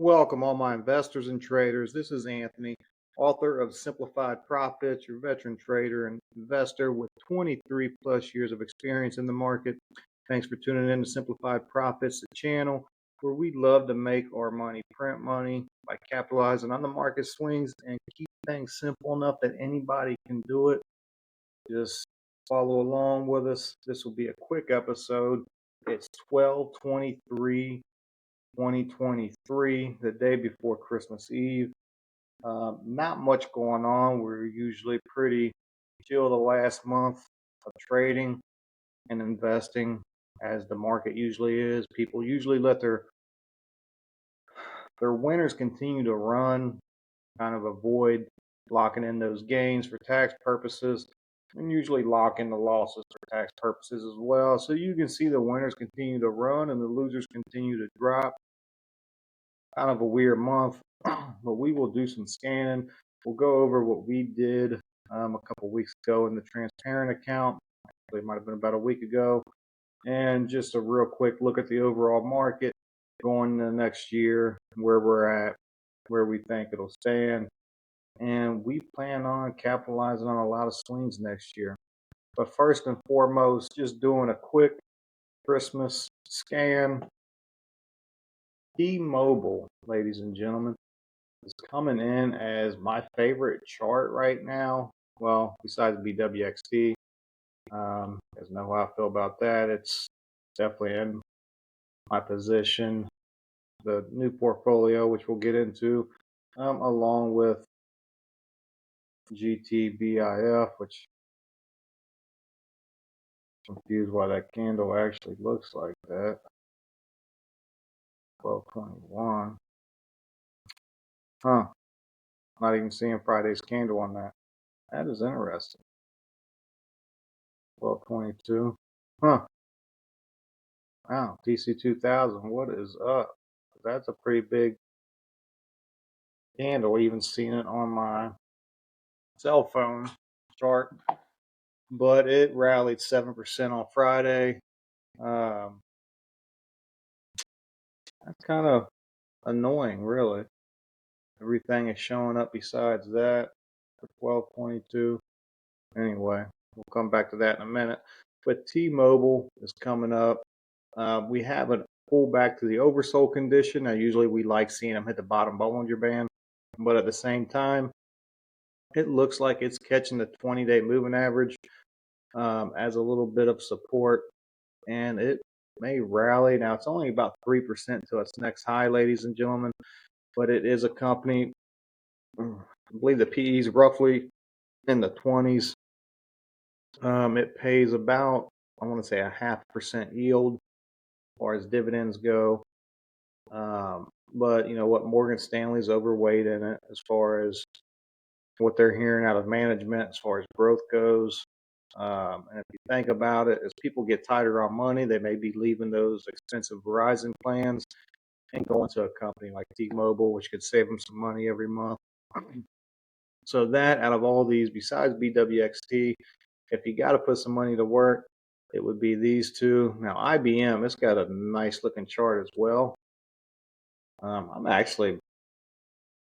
Welcome, all my investors and traders. This is Anthony, author of Simplified Profits, your veteran trader and investor with 23 plus years of experience in the market. Thanks for tuning in to Simplified Profits, the channel where we love to make our money print money by capitalizing on the market swings and keep things simple enough that anybody can do it. Just follow along with us. This will be a quick episode. It's 12/23 2023, the day before Christmas Eve. Not much going on. We're usually pretty chill the last month of trading and investing, as the market usually is. People usually let their winners continue to run, kind of avoid locking in those gains for tax purposes, and usually lock in the losses for tax purposes as well. So you can see the winners continue to run and the losers continue to drop. Kind of a weird month, but we will do some scanning. We'll go over what we did a couple weeks ago in the transparent account. Actually, it might have been about a week ago. And just a real quick look at the overall market going into next year, where we're at, where we think it'll stand. And we plan on capitalizing on a lot of swings next year. But first and foremost, just doing a quick Christmas scan. T-Mobile, ladies and gentlemen, is coming in as my favorite chart right now. Well, besides BWXT, guys know how I feel about that. It's definitely in my position. The new portfolio, which we'll get into, along with GTBIF, which I'm confused why that candle actually looks like that. 12/21. Huh. Not even seeing Friday's candle on that. That is interesting. 12/22. Huh. Wow. TC2000. What is up? That's a pretty big candle. Even seen it on my cell phone chart, but it rallied 7% on Friday. Um, that's kind of annoying, really. Everything is showing up besides that for 12/22. Anyway, we'll come back to that in a minute. But T-Mobile is coming up. We haven't pulled back to the oversold condition. Now, usually we like seeing them hit the bottom Bollinger Band, but at the same time, it looks like it's catching the 20-day moving average as a little bit of support, and it may rally. Now, it's only about 3% to its next high, ladies and gentlemen, but it is a company. I believe the PE is roughly in the 20s. It pays about, I want to say, a 0.5% yield as far as dividends go. But you know what? Morgan Stanley's overweight in it as far as what they're hearing out of management as far as growth goes. And if you think about it, as people get tighter on money, they may be leaving those expensive Verizon plans and going to a company like T-Mobile, which could save them some money every month. So that, out of all these, besides BWXT, if you got to put some money to work, it would be these two. Now, IBM, it's got a nice looking chart as well. I'm actually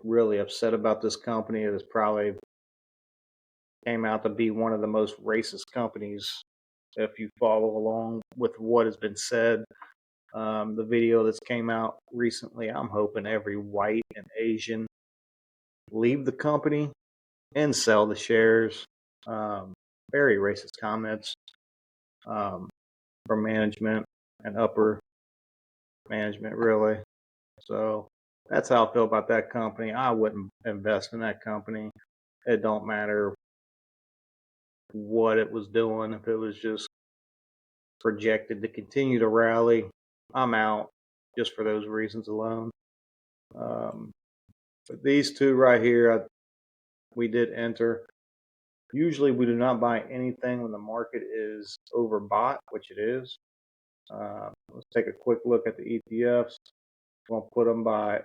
really upset about this company. It is probably came out to be one of the most racist companies if you follow along with what has been said. The video that's came out recently, I'm hoping every white and Asian leave the company and sell the shares. Very racist comments um, from management and upper management, really. So that's how I feel about that company. I wouldn't invest in that company. It don't matter what it was doing. If it was just projected to continue to rally, I'm out just for those reasons alone. But these two right here, we did enter. Usually we do not buy anything when the market is overbought, which it is. Let's take a quick look at the ETFs. We'll put them by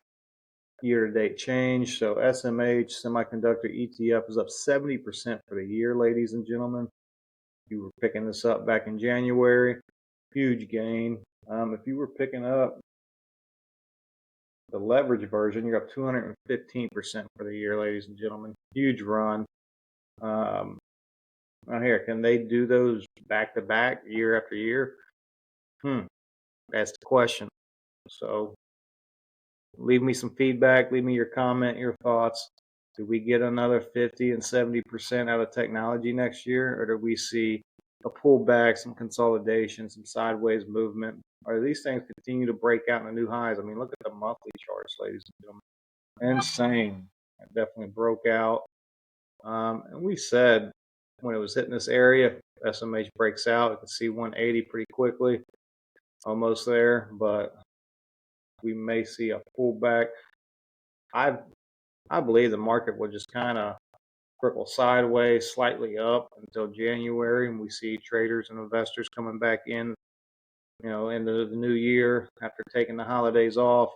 year-to-date change. So SMH Semiconductor ETF is up 70% for the year, ladies and gentlemen. You were picking this up back in January. Huge gain. If you were picking up the leverage version, you're up 215% for the year, ladies and gentlemen. Huge run. Now here, can they do those back to back year after year? That's the question. So leave me some feedback. Leave me your comment, your thoughts. Do we get another 50 and 70% out of technology next year, or do we see a pullback, some consolidation, some sideways movement? Or these things continue to break out into new highs? I mean, look at the monthly charts, ladies and gentlemen. Insane. It definitely broke out. And we said when it was hitting this area, SMH breaks out. You can see 180 pretty quickly, almost there, but we may see a pullback. I believe the market will just kind of trickle sideways, slightly up until January, and we see traders and investors coming back in, into the new year after taking the holidays off.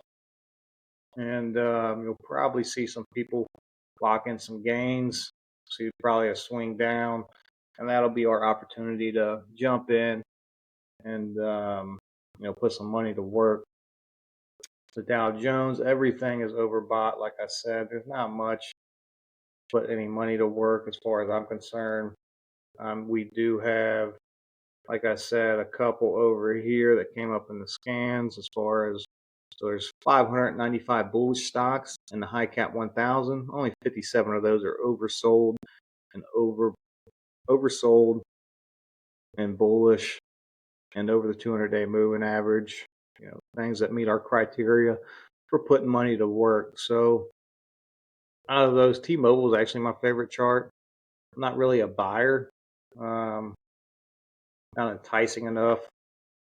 And you'll probably see some people lock in some gains, see probably a swing down, and that'll be our opportunity to jump in and put some money to work. The Dow Jones, everything is overbought. Like I said, there's not much put any money to work as far as I'm concerned. We do have, like I said, a couple over here that came up in the scans as far as, so there's 595 bullish stocks in the high cap 1000. Only 57 of those are oversold and oversold and bullish and over the 200-day moving average. Things that meet our criteria for putting money to work. So out of those, T-Mobile is actually my favorite chart. I'm not really a buyer. Not enticing enough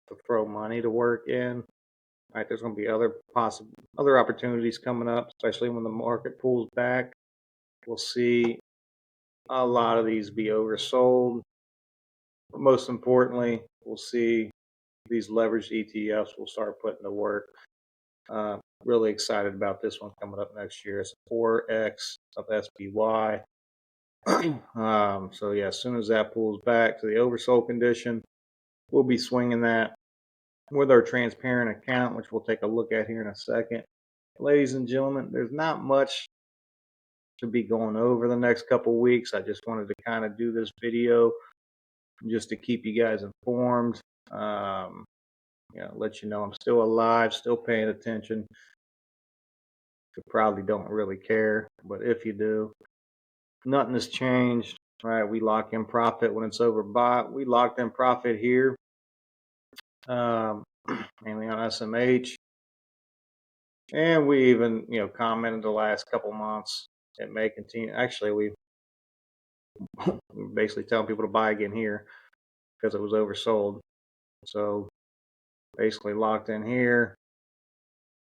to throw money to work in. Right, there's going to be other opportunities coming up, especially when the market pulls back. We'll see a lot of these be oversold. But most importantly, we'll see these leveraged ETFs will start putting to work. Really excited about this one coming up next year. It's 4X of SPY. So yeah, as soon as that pulls back to the oversold condition, we'll be swinging that with our transparent account, which we'll take a look at here in a second. Ladies and gentlemen, there's not much to be going over the next couple weeks. I just wanted to kind of do this video just to keep you guys informed. Let you know I'm still alive, still paying attention. You probably don't really care, but if you do, nothing has changed. Right, we lock in profit when it's overbought. We locked in profit here, mainly on SMH, and we even commented the last couple months it may continue. Actually, we basically telling people to buy again here because it was oversold. So basically locked in here,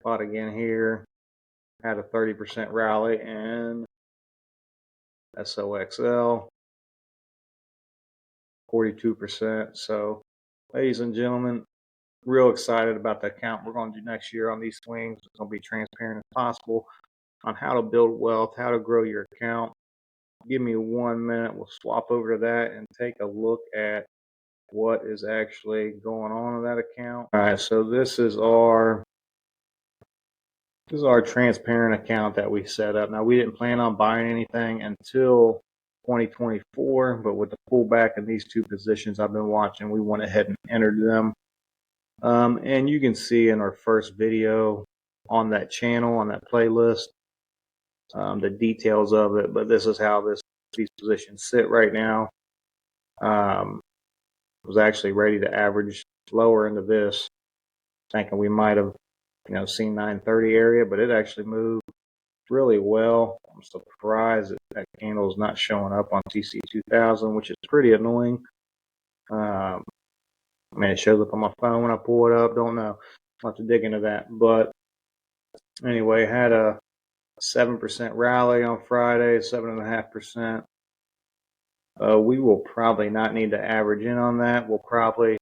bought again here, had a 30% rally in SOXL, 42%. So ladies and gentlemen, real excited about the account we're going to do next year on these swings. It's going to be transparent as possible on how to build wealth, how to grow your account. Give me 1 minute. We'll swap over to that and take a look at what is actually going on in that account. All right, so this is our transparent account that we set up. Now, we didn't plan on buying anything until 2024, but with the pullback in these two positions I've been watching, we went ahead and entered them. And you can see in our first video on that channel, on that playlist, the details of it. But this is how these positions sit right now. Was actually ready to average lower into this, thinking we might have seen 930 area, but it actually moved really well. I'm surprised that candle is not showing up on TC2000, which is pretty annoying. It shows up on my phone when I pull it up. Don't know. I'll have to dig into that. But anyway, had a 7% rally on Friday, 7.5%. We will probably not need to average in on that. We'll probably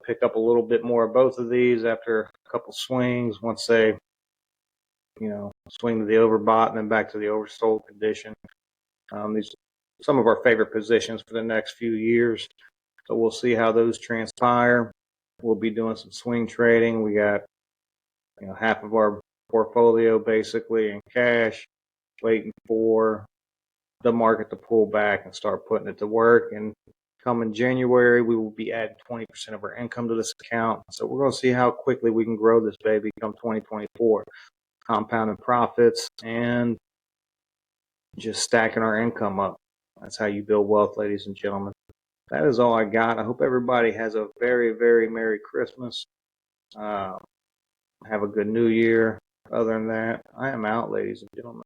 pick up a little bit more of both of these after a couple swings once they swing to the overbought and then back to the oversold condition. These are some of our favorite positions for the next few years. So we'll see how those transpire. We'll be doing some swing trading. We got half of our portfolio basically in cash, waiting for the market to pull back and start putting it to work. And coming January, we will be adding 20% of our income to this account. So we're going to see how quickly we can grow this baby come 2024, compounding profits and just stacking our income up. That's how you build wealth, ladies and gentlemen. That is all I got. I hope everybody has a very, very Merry Christmas. Have a good New Year. Other than that, I am out, ladies and gentlemen.